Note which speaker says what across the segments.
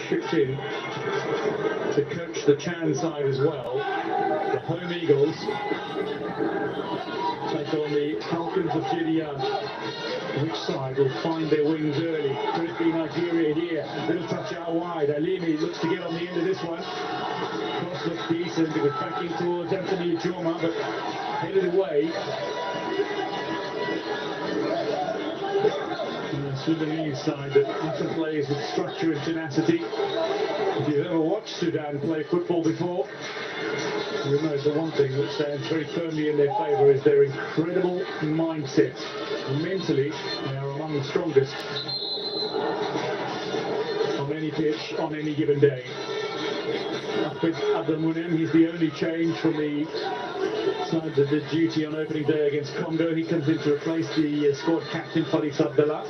Speaker 1: shipped in to coach the Chan side as well. The home Eagles take on the Falcons of Gideon. Which side will find their wings early? Could it be Nigeria here? Little touch out wide. Alimi looks to get on the end of this one. Cross looks decent. It was backing towards Anthony Ngomma, but headed away. Sudanese side that often plays with structure and tenacity. If you've ever watched Sudan play football before, you'll know the one thing that stands very firmly in their favour is their incredible mindset. Mentally, they are among the strongest on any pitch, on any given day. Ahmed Abdelmunem, he's the only change from the side that did duty on opening day against Congo. He comes in to replace the squad captain, Felix Abdallah.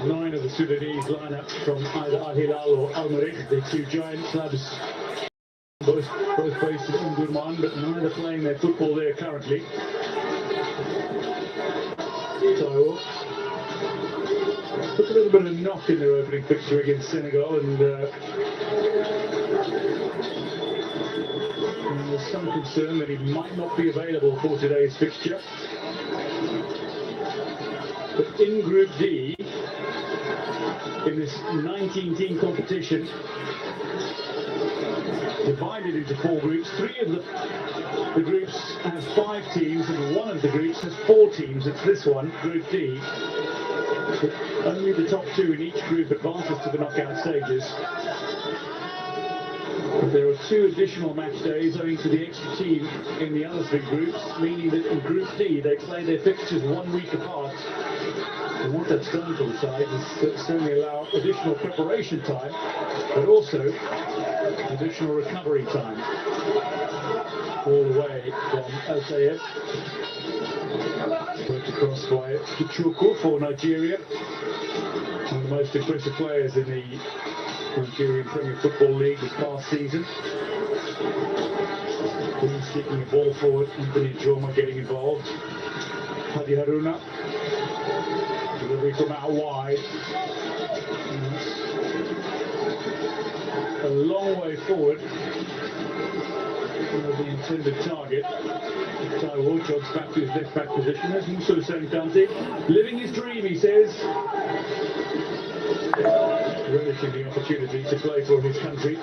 Speaker 1: Nine of the Sudanese lineup from either Al Hilal or Al Merrikh, the two giant clubs, both based in Ngomma, but neither playing their football there currently. So, took a little bit of a knock in their opening fixture against Senegal, and there's some concern that he might not be available for today's fixture. But in Group D, in this 19-team competition, divided into 4 groups, 3 of the groups have 5 teams, and one of the groups has 4 teams. It's this one, Group D. Only the top 2 in each group advances to the knockout stages. There are 2 additional match days owing to the extra team in the other 3 groups, meaning that in Group D they play their fixtures 1 week apart. And what that's done for the side is certainly allow additional preparation time, but also additional recovery time. All the way from LCF, worked across by Kichuku for Nigeria, one of the most impressive players in the Nigerian Premier Football League this past season. He's kicking the ball forward, Anthony Ngomma getting involved. Hadi Haruna, delivery from out wide. A long way forward. The intended target. Taiwo jogs back to his left back position. There's Musa Senkante, living his dream, he says. Relishing the opportunity to play for his country.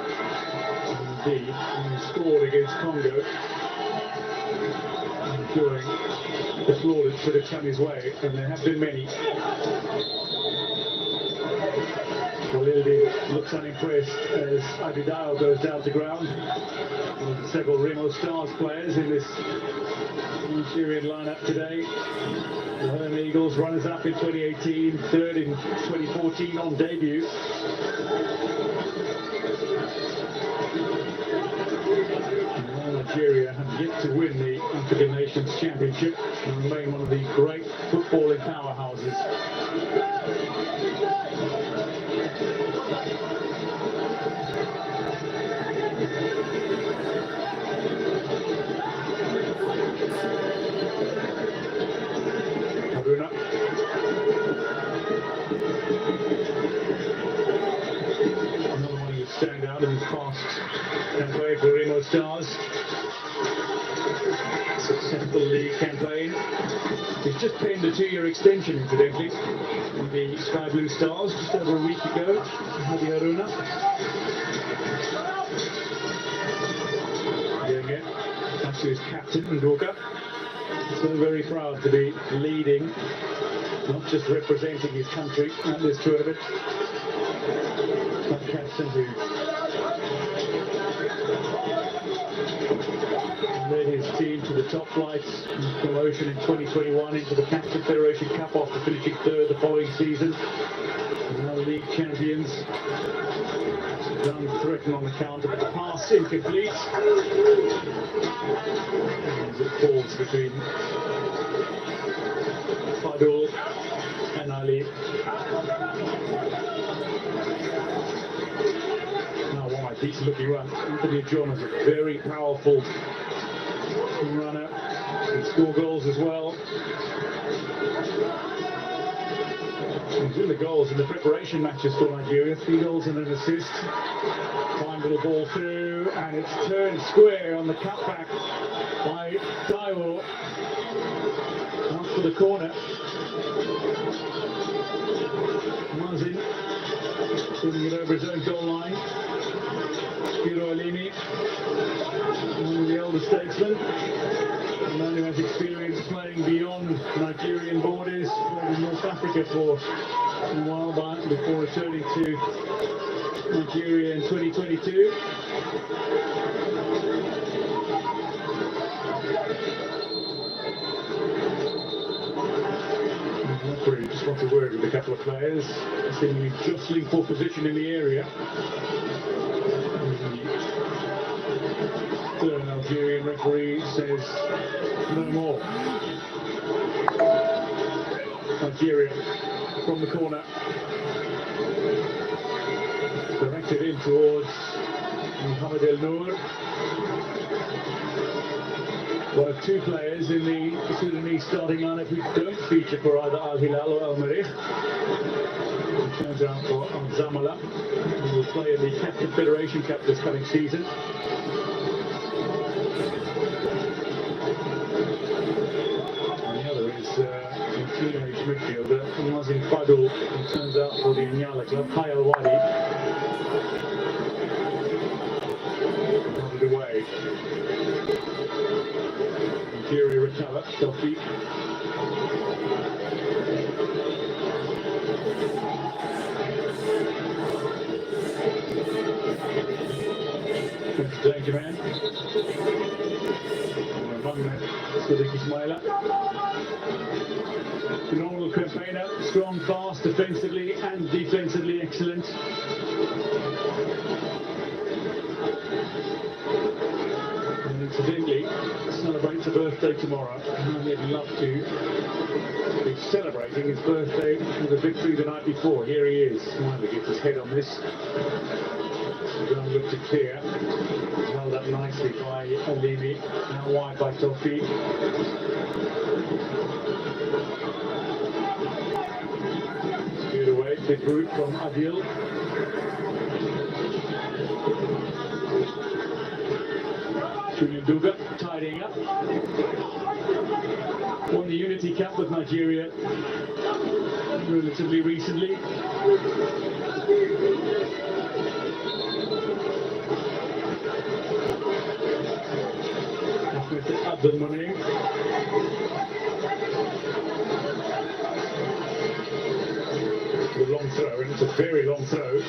Speaker 1: Indeed, he scored against Congo. Enjoying the plaudits that have come his way, and there have been many. Walildi looks unimpressed as Abidal goes down to ground. Several Remo Stars players in this Nigerian lineup today. The home Eagles, runners up in 2018, 3rd in 2014 on debut. Nigeria have yet to win the African Nations Championship and remain one of the great footballing powerhouses. Haruna. Another one who stand out in his past campaign for Remo Stars. Successful league campaign. He's just penned a 2-year extension, incidentally, with the Sky Blue Stars just over a week ago. Hadi Haruna. Doing it. That's his captain, Ndoka. So very proud to be leading, not just representing his country at this tournament, but captain who led his team to the top flight promotion in 2021 into the Captain Federation Cup after finishing 3rd the following season. Now league champions. Sudan threatened on the counter, but the pass incomplete. As it falls between Fadul and Ali. Now wide, decent looking run. Anthony Ngomma is a very powerful runner. He can score goals as well. He's in the goals in the preparation matches for Nigeria. 3 goals and an assist. Fine little ball through, and it's turned square on the cutback by Taiwo. Out for the corner. Mazin putting it over his own goal line. Spiro Alimi, one of the elder statesmen, a man who has experience playing beyond Nigerian borders, played in North Africa for a while before returning to Nigeria in 2022. Referee just wants a word with a couple of players, seemingly jostling for position in the area. The Algerian referee says no more. Nigeria from the corner, directed in towards Mohamed El Noor. One of 2 players in the Sudanese starting lineup who don't feature for either Al Hilal or Al Merrikh. It turns out for Al Zamala, who will play in the Captain Federation Cup this coming season. Teenage midfielder Mazin Fadul, who turns out for the Nyala club. Hai Al Wadi got it away. Nigeria recover. Tofi. Danger man. Sadiq Ismaila. Phenomenal campaigner, strong, fast, defensively and defensively excellent. And incidentally, celebrates a birthday tomorrow. And he'd love to be celebrating his birthday with a victory the night before. Here he is. Finally gets his head on this. Sudan looked to clear. Held up nicely by Alimi. Now wide by Tofi. Away, big route from Adil. Julian Duga tidying up. Won the Unity Cup with Nigeria relatively recently. With Abdul Munim. The long throw, and it's a very long throw,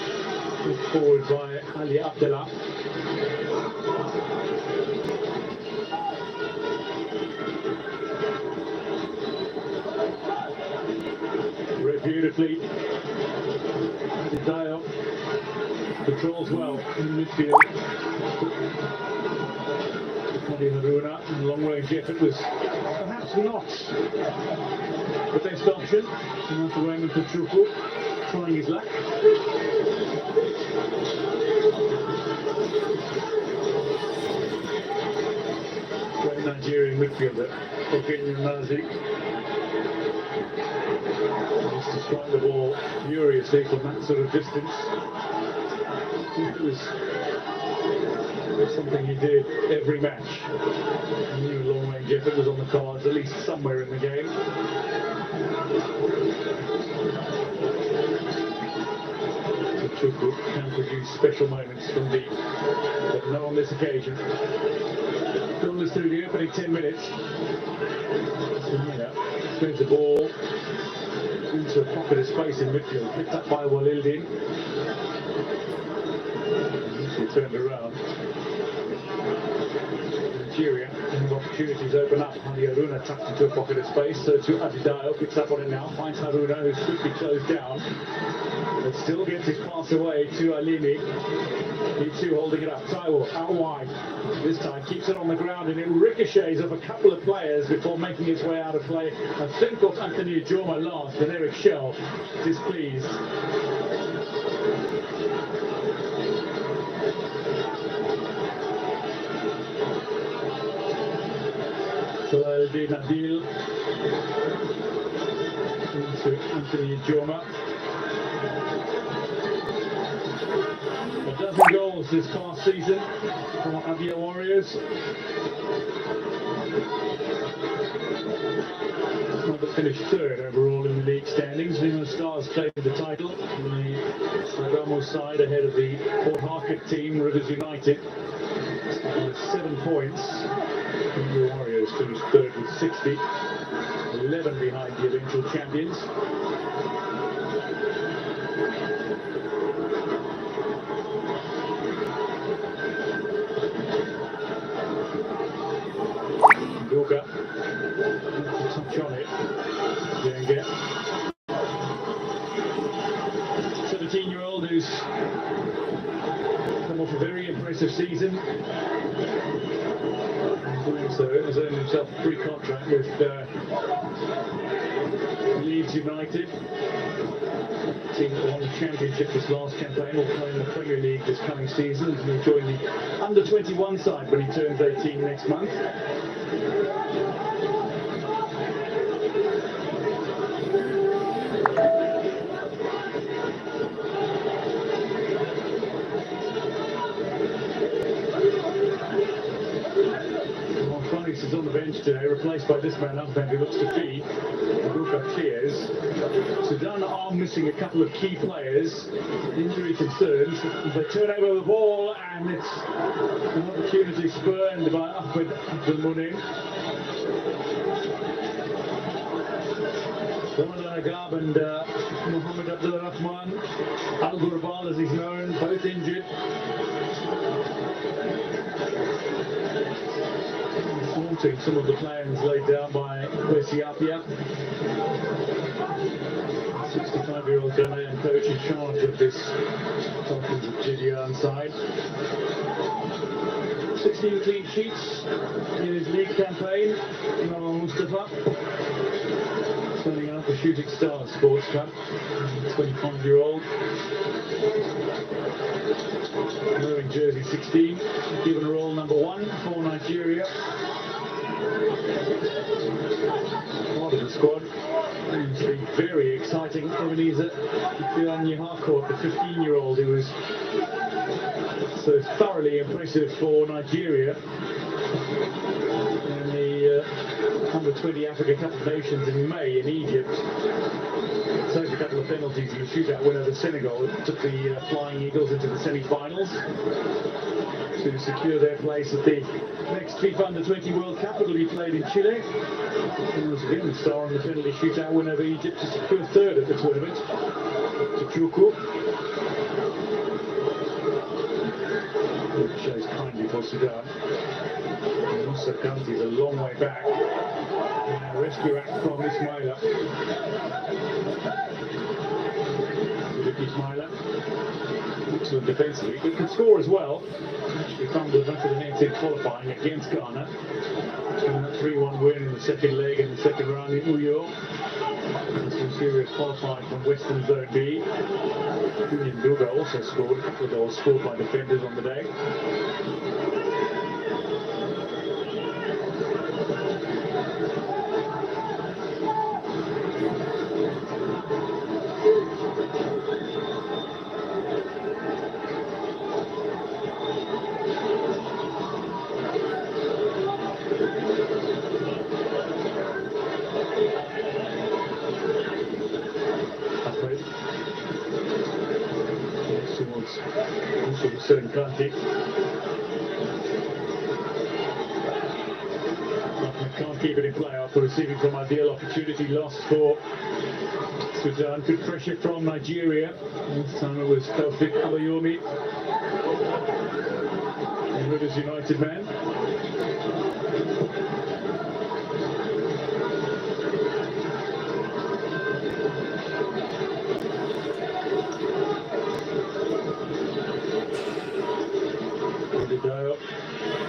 Speaker 1: forward by Ali Abdullah. Read beautifully. Dial controls well in the midfield. Haruna, long range effort was perhaps not the best option. And after Raymond Pachuku trying his luck. Great Nigerian midfielder, Okenye Nazi. Used to strike the ball furiously from that sort of distance. It was something he did every match. He knew long range effort was on the cards, at least somewhere in the game. Pachuku can produce special moments from deep, but no on this occasion. Gone through the opening 10 minutes. Spins the ball into a pocket of space in midfield, picked up by Walildin. He turned around. Nigeria, and opportunities open up. Haruna tucked into a pocket of space, so to Adidayo, picks up on it now, finds Haruna, who's quickly closed down, but still gets his pass away to Alimi. He too holding it up. Taiwo out wide. This time keeps it on the ground, and it ricochets off a couple of players before making its way out of play. I think of Anthony Ngomma last, and Eric Shell displeased. Nabil into Anthony Ngomma. A dozen goals this past season for Abia Warriors. But finished third overall in the league standings. Lima Stars played the title in the Sagamo side ahead of the Port Harcourt team, Rivers United, with 7 points. The Warriors finished third with 60, 11 behind the eventual champions. Yoga, touch on it. 17-year-old who's come off a very impressive season. So has earned himself a free contract with Leeds United. The team that won the championship this last campaign will play in the Premier League this coming season, and he'll join the under-21 side when he turns 18 next month. Felix is on the bench today, replaced by this man up who looks to be Sudan are missing a couple of key players, injury concerns. They turn over the ball and it's an opportunity spurned by Ahmed Abdelmunim. Ramadan Agab and Mohammed Abdul Rahman, Al Gurbal as he's known, both injured. Thwarting some of the plans laid down by Kwesiapia. 65-year-old Ghanaian coach in charge of this Falcons of Gideon side. 16 clean sheets in his league campaign. Ngomma Mustafa, turning out the Shooting Stars Sports Club. 25-year-old. Wearing jersey 16, given role number 1 for Nigeria. Part of the squad. The very exciting Ebenezer Nyahako, the 15-year-old who was so thoroughly impressive for Nigeria in the Under-20 Africa Cup of Nations in May in Egypt. Saved a couple of penalties in the shootout win over Senegal. It took the Flying Eagles into the semi-finals to secure their place at the next FIFA Under-20 World Cup. It will be played in Chile. And was again the star on the penalty shootout win over Egypt to secure third at the tournament. Chuku. It shows kindly for Sudan. Musa Kanti is a long way back. And a rescue act from Ismaila. Ismaila. Excellent defensively, but can score as well. Actually found the back of the net in qualifying against Ghana. 3-1 win in the second leg in the second round in Uyo. Nigeria qualified from Western Zone B. Union Bilga also scored, a couple of goals scored by defenders on the day. Can't keep it in play after receiving from ideal opportunity lost for Sudan. Good pressure from Nigeria. This time it was Taufik Abayomi, the Rivers United man.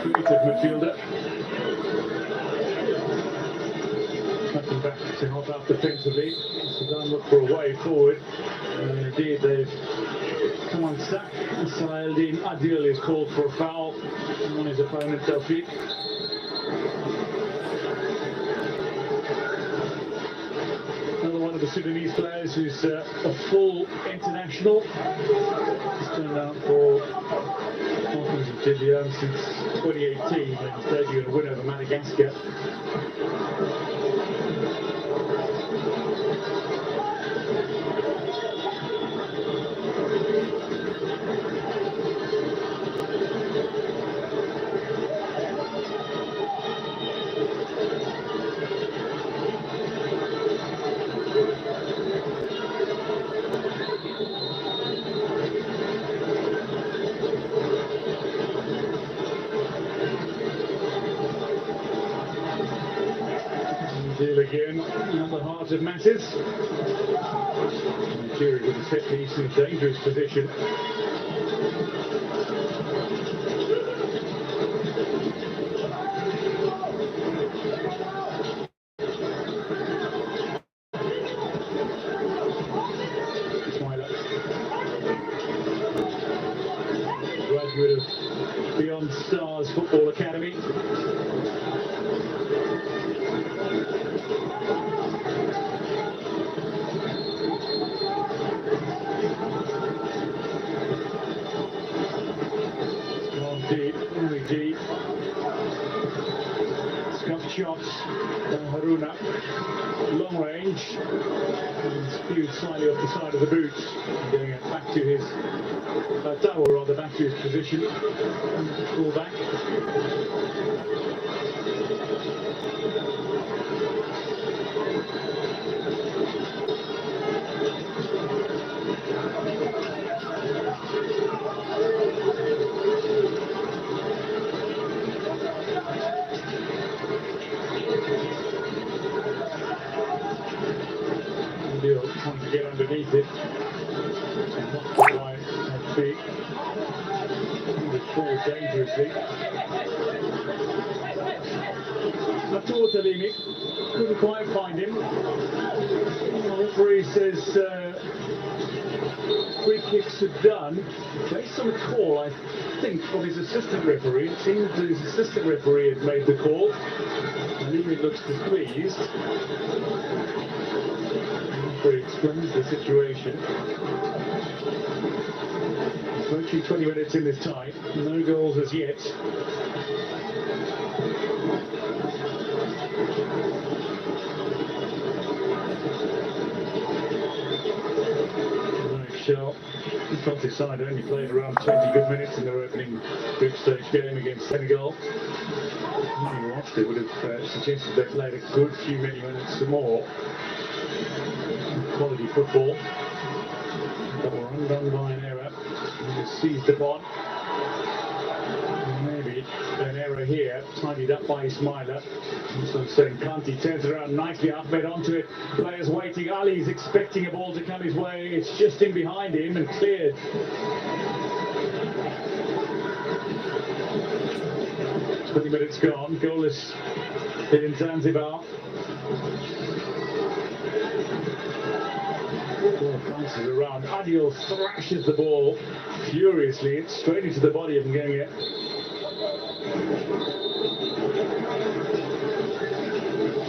Speaker 1: Creative midfielder. Cutting back to help out defensively. Sudan look for a way forward. And indeed they've come unstuck. Saladin Adil is called for a foul on his opponent Taufik. Another one of the Sudanese players who's a full international. He's turned out for Hawkins of Gideon since 2018 when his debut and win over Madagascar. Deal again, not the heart of matters. Nigeria with a set piece in a dangerous position. Graduate of Beyond Stars Football Academy. Deep. Scuffed shots by Haruna. Long range. And spewed slightly off the side of the boot. Getting it back to his or rather back to his position. Pull back. Trying to get underneath it. Not quite at feet. He fall dangerously. Up towards Alimi. Couldn't quite find him. The referee says free kick Sudan. Based on a call, I think, from his assistant referee. It seems that his assistant referee had made the call. Alimi looks displeased. Explains the situation. Approaching 20 minutes in this tie, no goals as yet. Shell, the Celtic side only played around 20 good minutes in their opening group stage game against Senegal. If you watched it, would have suggested they played a good few minutes more. Quality football, but were undone by an error. He was seized upon. Maybe an error here, tidied up by Ismaila. So saying Kanti turns around nicely. Ahmed onto it. Players waiting. Ali's expecting a ball to come his way. It's just in behind him and cleared. 20 minutes gone. Goalless in Zanzibar. Bounces around. Adil thrashes the ball furiously. It's straight into the body of Ngomma.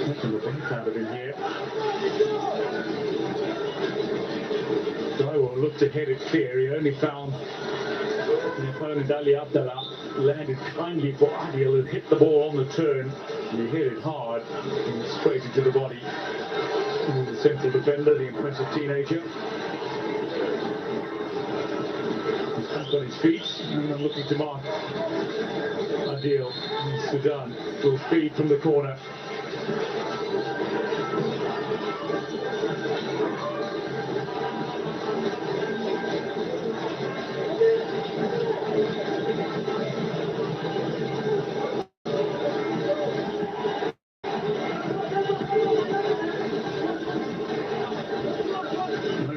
Speaker 1: Taking the breath out of him here. Daiwo looked ahead at fear. He only found the opponent Ali Abdallah landed kindly for Adil and hit the ball on the turn. And he hit it hard and straight into the body. And the central defender, the impressive teenager. He's back on his feet and then looking to mark Adil. Sudan will feed from the corner.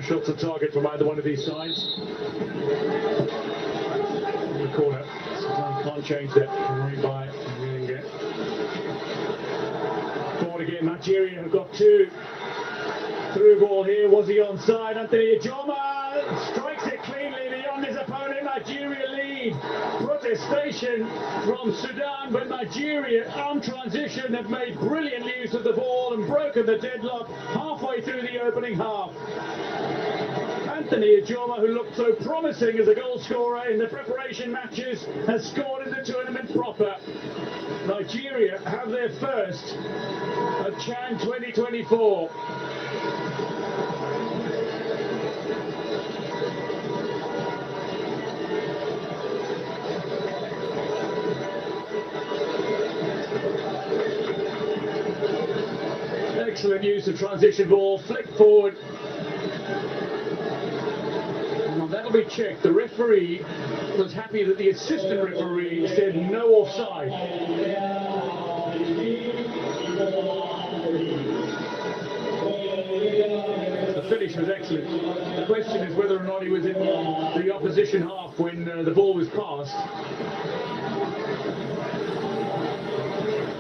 Speaker 1: Shots on target from either one of these sides. In the corner. Sudan can't change that. Right by Ngomma. Forward again. Nigeria have got two. Through ball here. Was he onside? Anthony Ngomma strikes it cleanly beyond his opponent. Nigeria lead. protestation from Sudan, but Nigeria on transition have made brilliant use of the ball and broken the deadlock halfway through the opening half. Anthony Ngomma, who looked so promising as a goal scorer in the preparation matches, has scored in the tournament proper. Nigeria have their first at Chan 2024. Excellent use of transition ball, flick forward. Now that'll be checked. The referee was happy that the assistant referee said no offside. The finish was excellent. The question is whether or not he was in the opposition half when the ball was passed,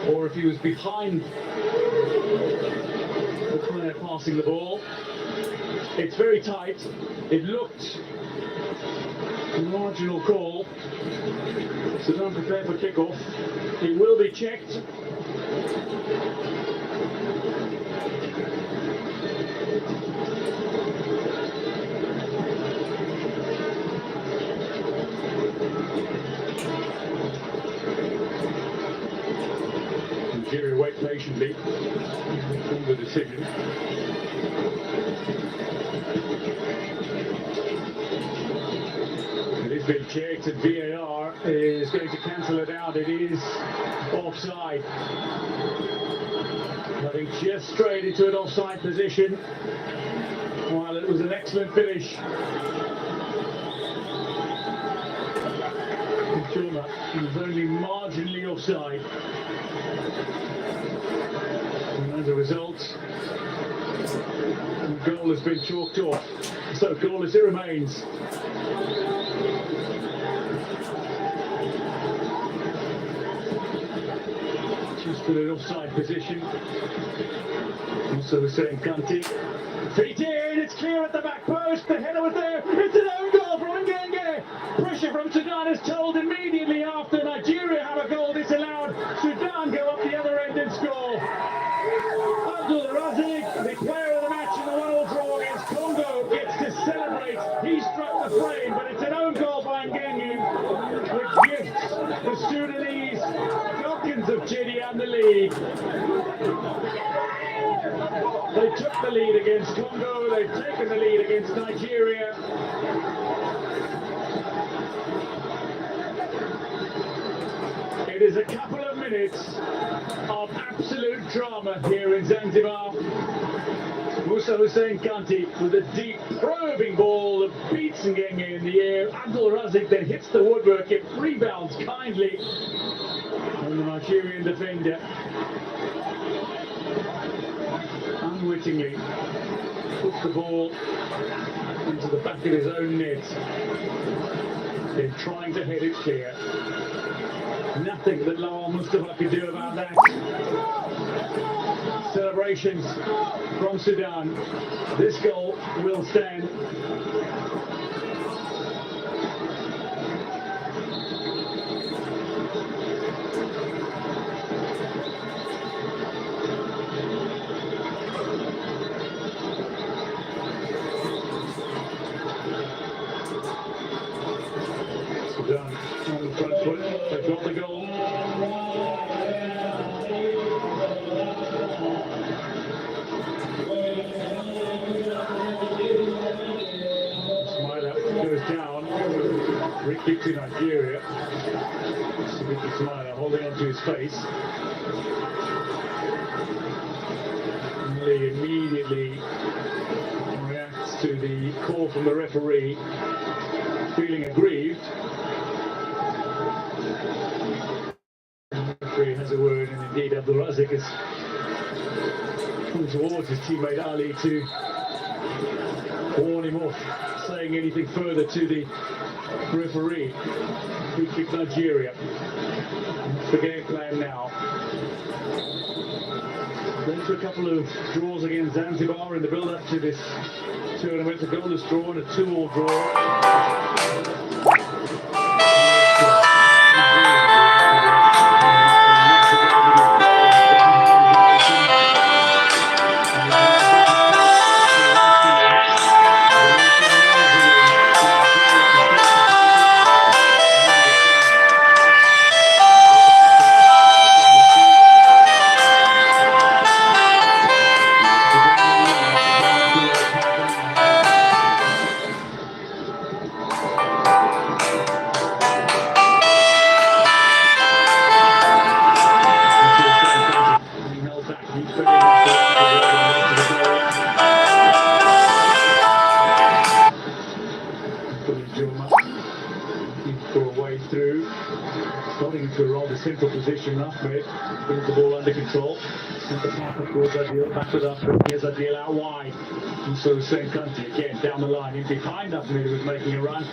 Speaker 1: or if he was behind the player passing the ball. It's very tight. It looked a marginal call. Sudan prepared for kickoff. It will be checked. Nigeria wait patiently for the decision. It is being checked, and VAR is going to cancel it out. It is offside. Cutting just straight into an offside position, while it was an excellent finish. Ngomma was only marginally offside. And as a result, the goal has been chalked off. So goalless it remains. Just put an offside position. Also the same Kanti. Feet in, it's clear at the back post. The header was there. It's an own goal from Ngomma. Pressure from Sudan is told immediately after Nigeria have a goal disallowed. Sudan go up the other end and score. The player of the match in the 1-1 draw against Congo, gets to celebrate. He struck the frame, but it's an own goal by Ngomma, which gives the Sudanese Falcons of Chidi and the lead. They took the lead against Congo, they've taken the lead against Nigeria. It is a couple of minutes of absolute drama here in Zanzibar. Musa Hussein Kanti with a deep probing ball that beats Ngomma in the air. Abdul Razik then hits the woodwork, it rebounds kindly on the Nigerian defender. Unwittingly puts the ball into the back of his own net, then trying to head it clear. Nothing that Lawal Mustafa could do about that. Celebrations from Sudan. This goal will stand. Sudan on the front foot. They've got the goal. Goes down, free kick to Nigeria. Smiler holding on to his face. And he immediately reacts to the call from the referee, feeling aggrieved. The referee has a word, and indeed Abdul Razik has come towards his teammate Ali to warn him off saying anything further to the referee. Free kick Nigeria. That's the game plan now. Then for a couple of draws against Zanzibar in the build-up to this tournament, a goalless draw and a 2-2 draw. into a rather simple position. Ahmed brings the ball under control. Centre half towards Adil, back with Ahmed. Here's Adil out wide. And so the same country again down the line. In behind Ahmed, who was making a run.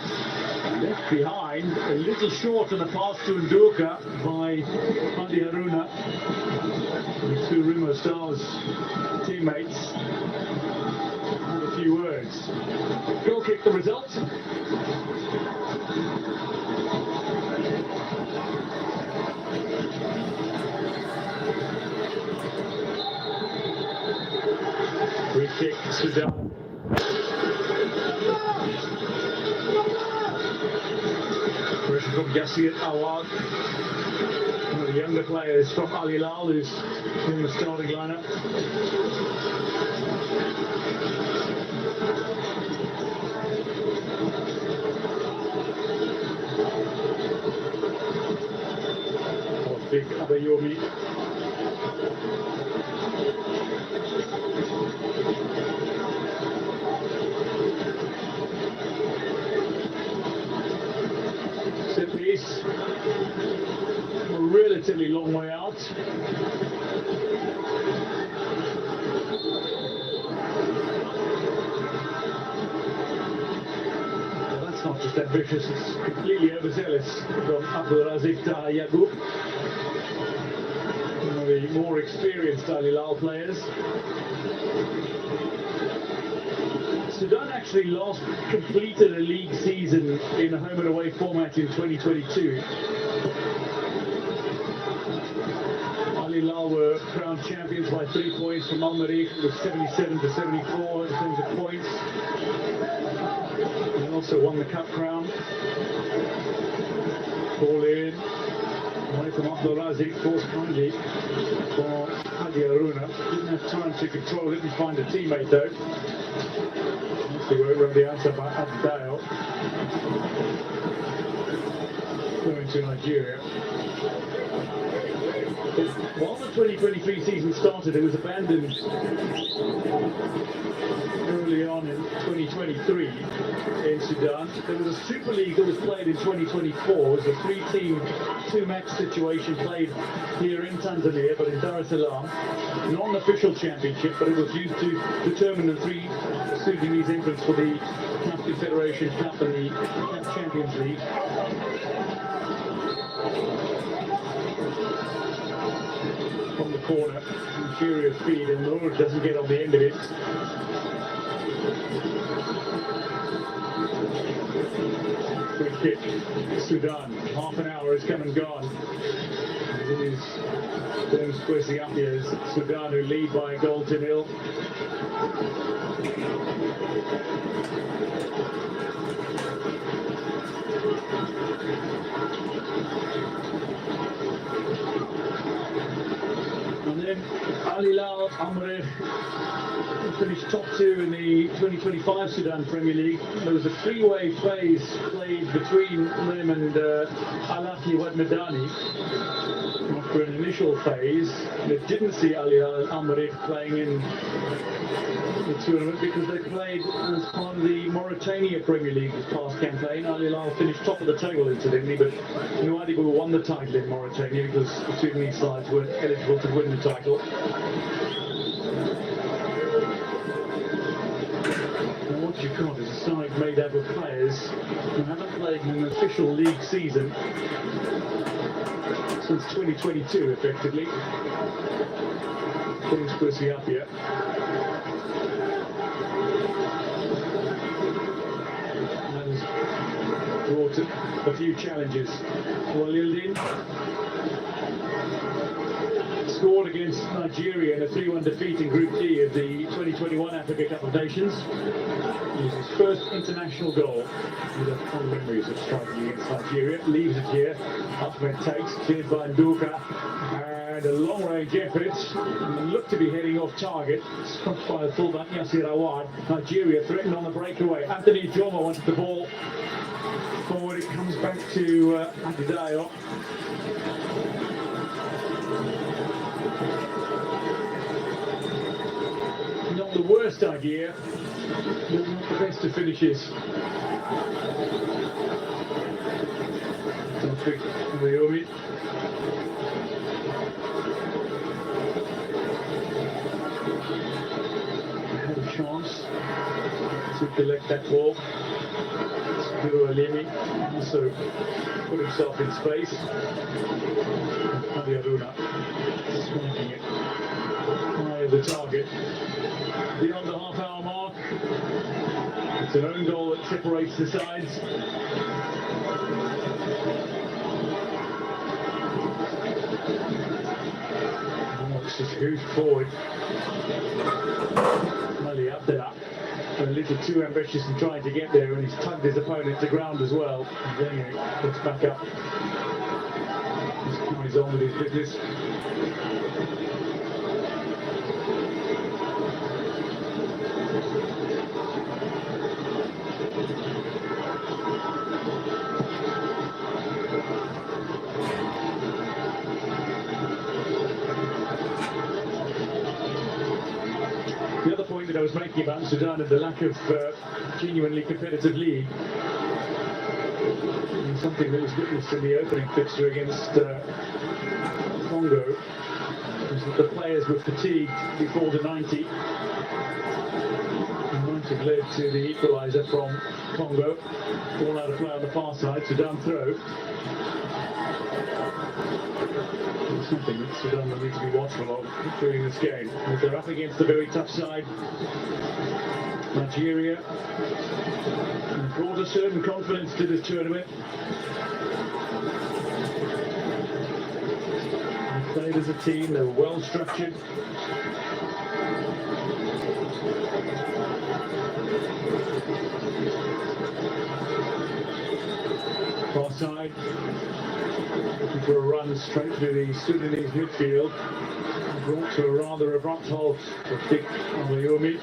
Speaker 1: Left behind, a little short on the pass to Nduka by Hadi Haruna. The two Rimo Stars teammates had a few words. Goal kick, the result. Free kick, Sudan. Pressure from Yassir Awad. One of the younger players from Al Hilal who's in the starting lineup. Big Abayomi. Set piece. A relatively long way out. Well, that's not just ambitious, it's completely overzealous from Abdulaziz Yaqub. One of the more experienced Al Hilal players. Sudan actually last completed a league season in a home and away format in 2022. Al Hilal were crowned champions by 3 points from Al Merrikh. It was 77 to 74 in terms of points. They also won the cup crown. Ball in. Away from Abdulaziz, forced kindly for Hadi Haruna. Didn't have time to control it and find a teammate though. That's the work around the outside by Abdel. Going to Nigeria. While the 2023 season started, it was abandoned early on in 2023 in Sudan. There was a Super League that was played in 2024. It was a 3-team, 2-match situation played here in Tanzania, but in Dar es Salaam. Not an official championship, but it was used to determine the 3 Sudanese entrants for the CAF Confederation Cup and the CAF Champions League. From the corner, inferior speed, and Noor doesn't get on the end of it. Good kick, Sudan. Half an hour has come and gone. It is them squeezing up here. Sudan who lead by a goal to nil. And then Al Hilal Amreh finished top 2 in the 2025 Sudan Premier League. There was a 3-way phase played between them and Al Ahly Wad Madani. After an initial phase that didn't see Al Hilal Amreh playing in the tournament because they played as part of the Mauritania Premier League this past campaign. Al Hilal finished top of the table incidentally, but Nouadhibou won the title in Mauritania because the Sudanese sides weren't eligible to win the title. Now what you got is a side made up of players who haven't played in an official league season since 2022 effectively. Things pushing up here. Brought a few challenges. Walildin scored against Nigeria in a 3-1 defeat in Group D of the 2021 Africa Cup of Nations. It was his first international goal. With a fond memories of striking against Nigeria. Leaves it here. Ahmed takes, cleared by Nduka. And a long-range effort. Looked to be heading off target. Stopped by the fullback Yassir Awad. Nigeria threatened on the breakaway. Anthony Ngomma wanted the ball forward. It comes back to Adedayo. Not the worst idea, but not the best of finishes. Quick Ngomma. Had a chance to collect that ball. Ngomma also put himself in space. Aruna striking it high of the target. Beyond the half-hour mark, it's an own goal that separates the sides. It's just huge forward. Mali up there. A little too ambitious in trying to get there, and he's tugged his opponent to ground as well. And then he puts back up. He's on with his business. The other point that I was making about Sudan and the lack of genuinely competitive league, and something that was witnessed in the opening fixture against Congo, was that the players were fatigued before the 90. And might have led to the equaliser from Congo. All out of play on the far side, Sudan throw. It's something that Sudan will need to be watchful of during this game. If they're up against a very tough side, Nigeria brought a certain confidence to this tournament. They played as a team, they were well structured. Far side, looking for a run straight through the Sudanese midfield. Brought to a rather abrupt halt for big Ngomma.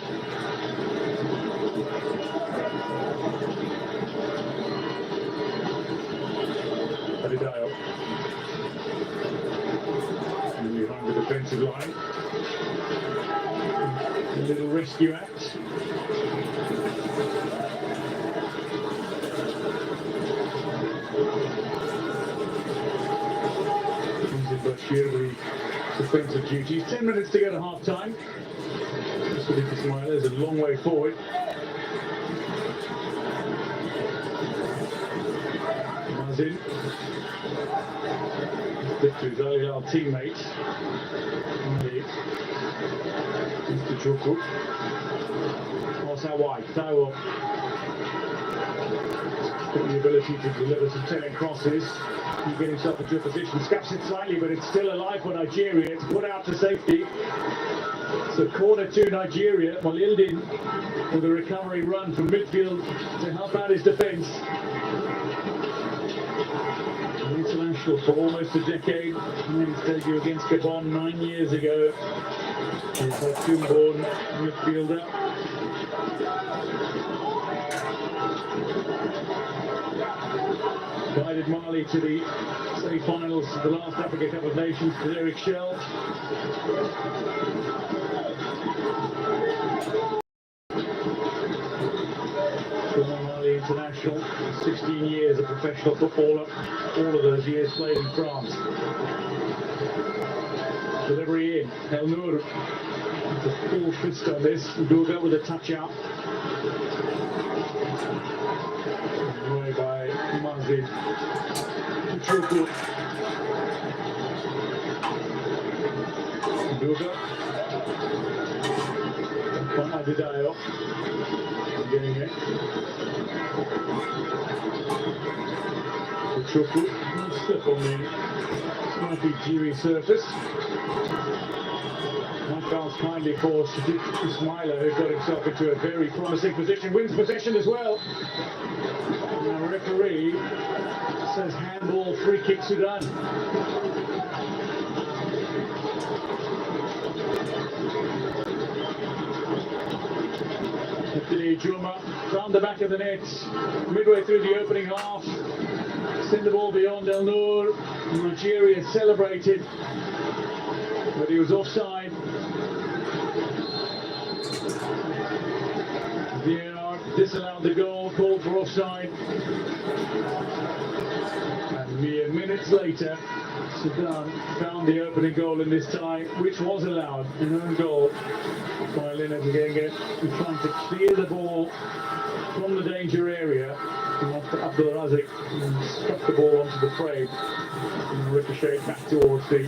Speaker 1: And behind the defensive line. A little rescue act. Bashir with defensive duties. 10 minutes to go to half time. Felix is a long way forward. Mazin. Stick to his Al teammate. Mr. Choku. Pass out wide. Taiwo. Got the ability to deliver some telling crosses. He get himself into a position, scuffs it slightly, but it's still alive for Nigeria. It's put out to safety. So corner to Nigeria. Malildin with a recovery run from midfield to help out his defence. International for almost a decade. Made his debut against Gabon 9 years ago. He's a Khartoum-born midfielder. Guided Mali to the semi-finals of the last Africa Cup of Nations with Eric Shell. Former Mali international, 16 years a professional footballer, all of those years played in France. Delivery in, El Nour with a full fist on this, Udoga with a touch out. Away by Mazin. Choku. Udoga. Adidayo. Getting it. Choku. Slip on the slightly dewy surface. Michael's kindly forced Ismaila, who got himself into a very promising position, wins possession as well. And the referee says handball, free kick Sudan. Juma found the back of the net midway through the opening half. Send the ball beyond El Nour. Nigeria celebrated, but he was offside. VAR disallowed the goal, called for offside. And mere minutes later, Sudan found the opening goal in this tie, which was allowed, an own goal by Leonard Ngomma, trying to clear the ball from the danger area. After Abdul Razik struck the ball onto the frame and ricocheted back towards the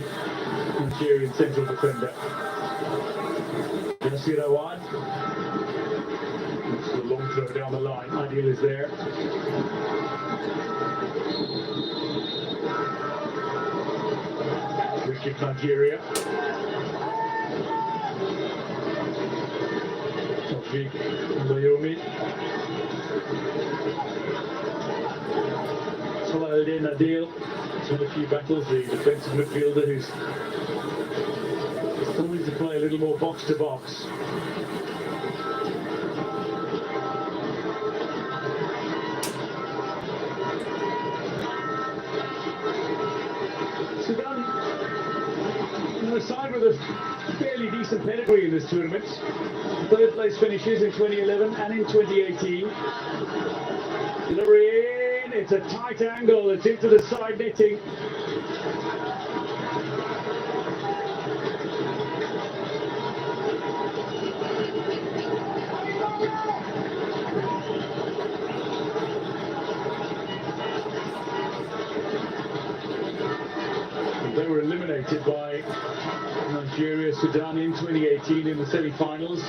Speaker 1: Nigerian central defender. Yasir Awad. It's a long throw down the line. Ideal is there. Wicket Nigeria. Tawfiq Bayomi. Saladin Adil. He's had a few battles. The defensive midfielder who's coming to play a little more box to box. Sudan, a side with a fairly decent pedigree in this tournament. Third place finishes in 2011 and in 2018. Delivery in, it's a tight angle, it's into the side netting. They were eliminated by Nigeria, Sudan in 2018 in the semi-finals.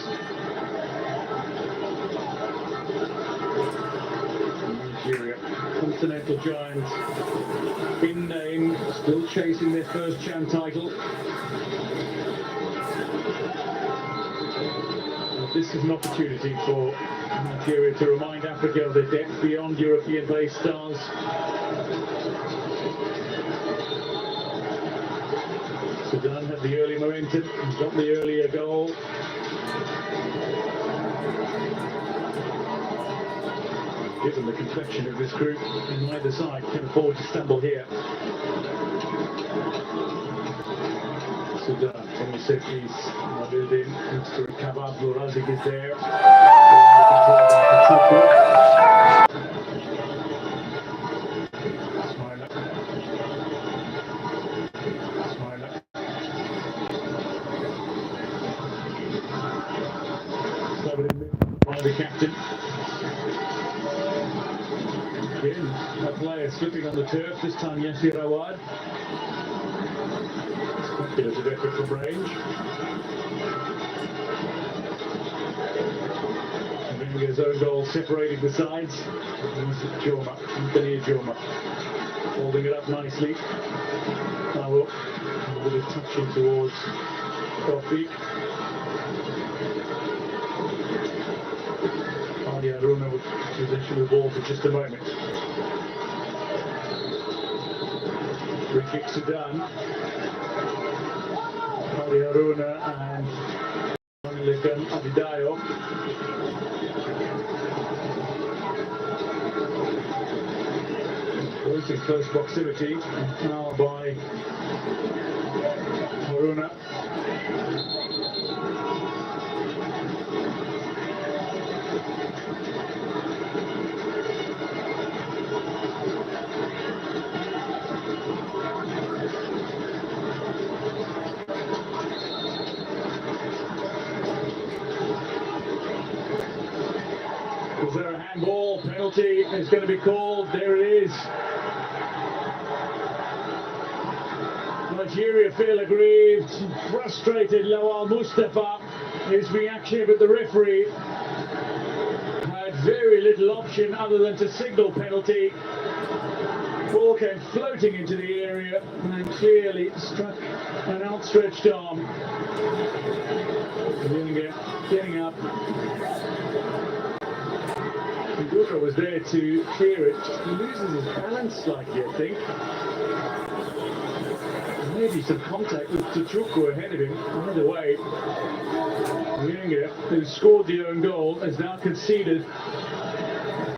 Speaker 1: Nigeria, continental giants in name, still chasing their first Chan title. But this is an opportunity for Nigeria to remind Africa of their depth beyond European-based stars. Sudan had the early momentum, got the earlier goal. Given the complexion of this group, neither side can afford to stumble here. Sudan from the set piece, Nabildin, Mr. Kabab Razik is there. By the captain. Again, a player slipping on the turf, this time Yasir Awad. Bit of effort from range. Ngomma's own goal separating the sides. Ngomma holding it up nicely. Now a bit of touching towards Tawfiq. Haruna with possession of the ball for just a moment. Free kick Sudan. Haruna and Lekan Abidayo. Both in close proximity. Now by Haruna. Is there a handball? Penalty is going to be called. There it is. Nigeria feel aggrieved, frustrated. Lawal Mustafa, his reaction, but the referee had very little option other than to signal penalty. Ball came floating into the area and clearly struck an outstretched arm. Getting up. Ngomma was there to clear it. He loses his balance slightly, I think. Maybe some contact with Tuchuku ahead of him. Either way, Ngomma, who scored the own goal, has now conceded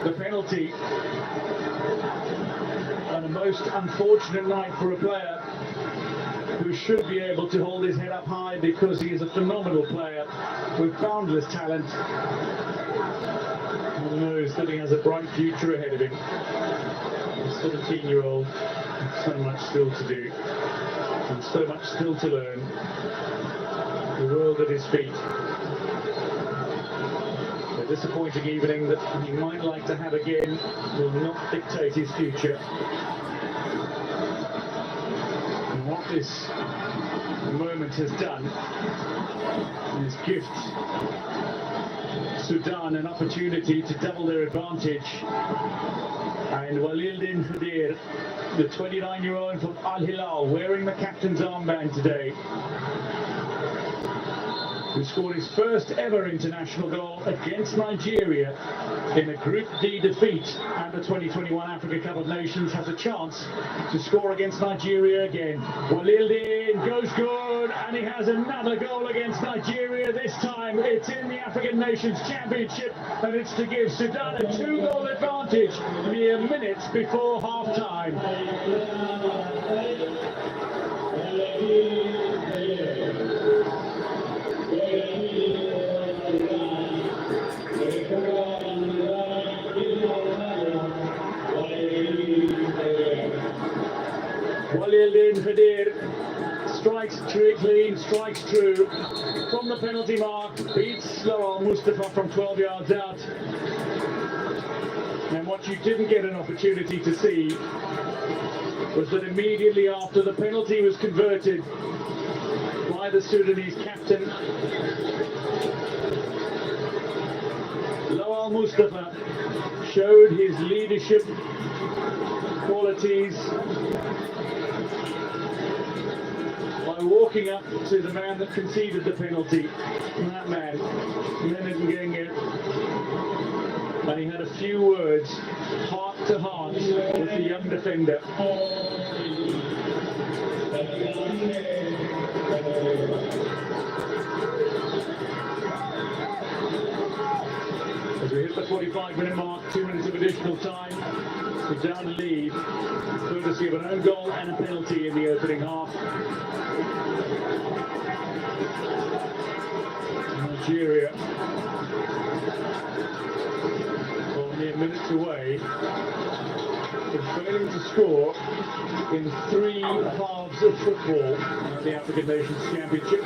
Speaker 1: the penalty. And a most unfortunate night for a player who should be able to hold his head up high because he is a phenomenal player with boundless talent. has a bright future ahead of him. A 17-year-old, so much still to do, and so much still to learn. The world at his feet. A disappointing evening that he might like to have again will not dictate his future. And what this moment has done is gift Sudan an opportunity to double their advantage. And Walildin Khadir, the 29-year-old from Al Hilal, wearing the captain's armband today, who scored his first ever international goal against Nigeria in a Group D defeat at the 2021 Africa Cup of Nations, has a chance to score against Nigeria again. Walildin goes good, and he has another goal against Nigeria. This time it's in the African Nations Championship, and it's to give Sudan a 2-goal advantage mere minutes before half-time. Walildin Khadir strikes clean, strikes true from the penalty mark, beats Laurent Mustafa from 12 yards out. And what you didn't get an opportunity to see was that immediately after the penalty was converted by the Sudanese captain, Laurent Mustafa showed his leadership qualities by walking up to the man that conceded the penalty, that man, Ngomma, and he had a few words, heart to heart, with the young defender. As we hit the 45-minute mark, 2 minutes of additional time, Sudan lead, courtesy of an own goal and a penalty in the opening half. Nigeria, only minutes away from failing to score in 3 halves of football at the African Nations Championship.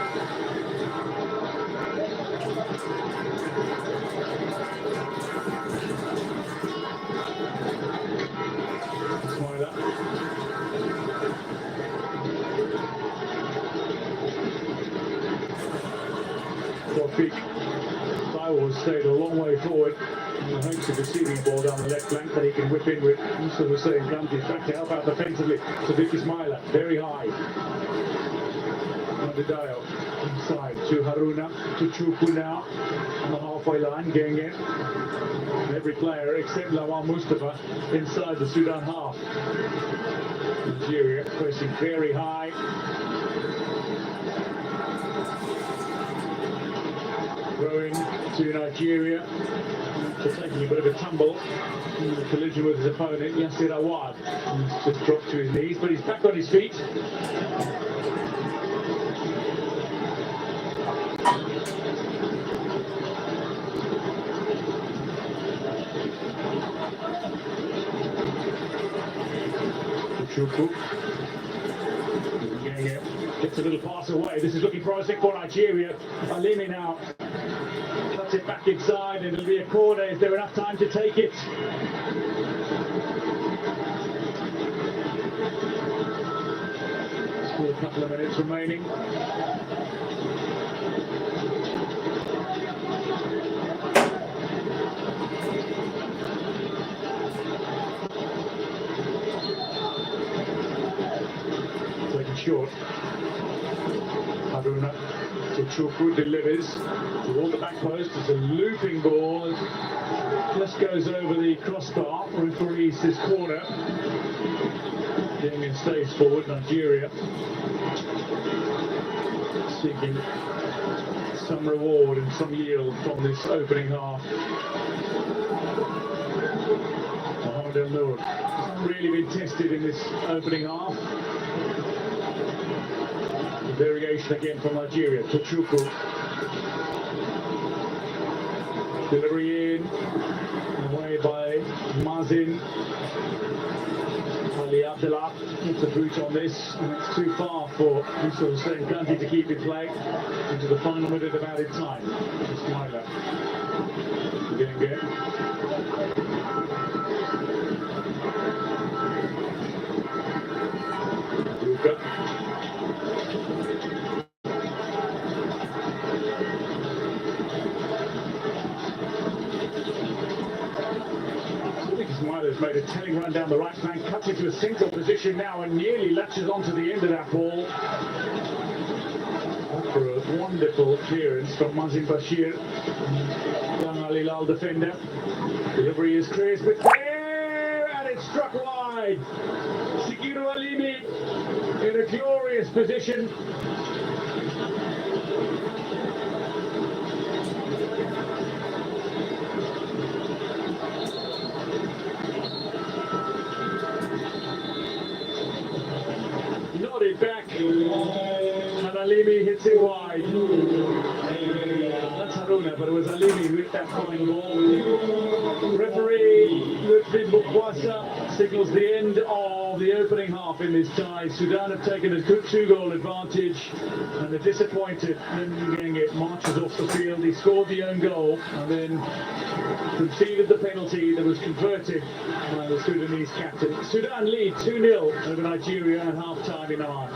Speaker 1: Taiwan stayed a long way forward in the hopes of receiving the ball down the left flank that he can whip in with Musa Hussein Gamti back to help out defensively. Sadiq Ismaila, very high. Nadidayo inside to Haruna, to Chuku now on the halfway line, Genge. Every player except Lawan Mustafa inside the Sudan half. Nigeria pressing very high. Throwing to Nigeria, taking a bit of a tumble in the collision with his opponent, Yasir Awad. He's just dropped to his knees, but he's back on his feet. Chuku. Gets a little pass away. This is looking promising for Nigeria. Alimi now cuts it back inside, and it'll be a corner. Is there enough time to take it? Still a couple of minutes remaining. Short. Haruna to Chuku, delivers toward the back post. It's a looping ball. Just goes over the crossbar. Referee says corner. Damien stays forward. Nigeria seeking some reward and some yield from this opening half. Mohamed El Noor hasn't really been tested in this opening half. Variation again from Nigeria to Chuku. Delivery in, away by in. Ali Abdullah gets the boot on this, and it's too far for Hussein Kanti to keep it play into the final minute of added time. Ismaila. Genge. Luka. Ismaila's made a telling run down the right flank, cuts into a single position now and nearly latches onto the end of that ball. For a wonderful clearance from Mazin Bashir. Young Al Hilal defender. Delivery is clear, but there, and it's struck wide. Sikiru Alimi in a glorious position. Nodded back, and Alimi hits it wide. That's Haruna, but it was Alimi who hit that fine ball. Referee Lutfi Bukwasa signals the end of the opening half in this tie. Sudan have taken a good 2-goal advantage, and they're disappointed. Ngomma marches off the field. He scored the own goal, and then conceded the penalty that was converted by the Sudanese captain. Sudan lead 2-0 over Nigeria at half-time in Oman.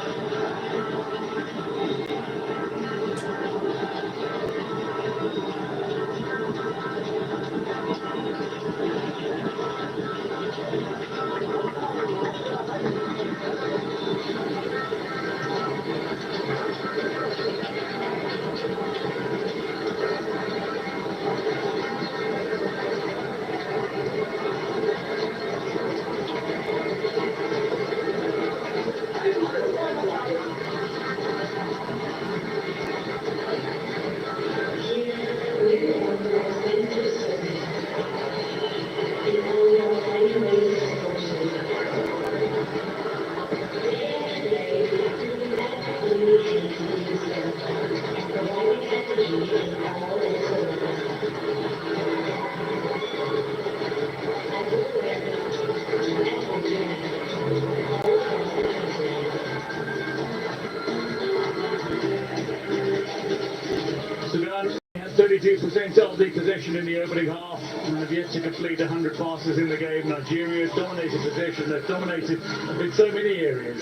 Speaker 1: Sudan has 32% of the possession in the opening half and have yet to complete 100 passes in the game. Nigeria has dominated possession. They've dominated in so many areas.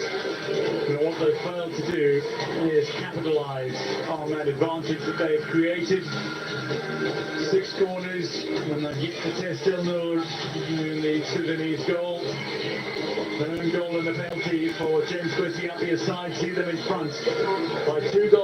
Speaker 1: And what they've failed to do is capitalise on that advantage that they've created. 6 corners, and they've yet to test El Noor in the Sudanese goal. Their own goal and the penalty for James Kwesi up the side, see them in front by 2 goals.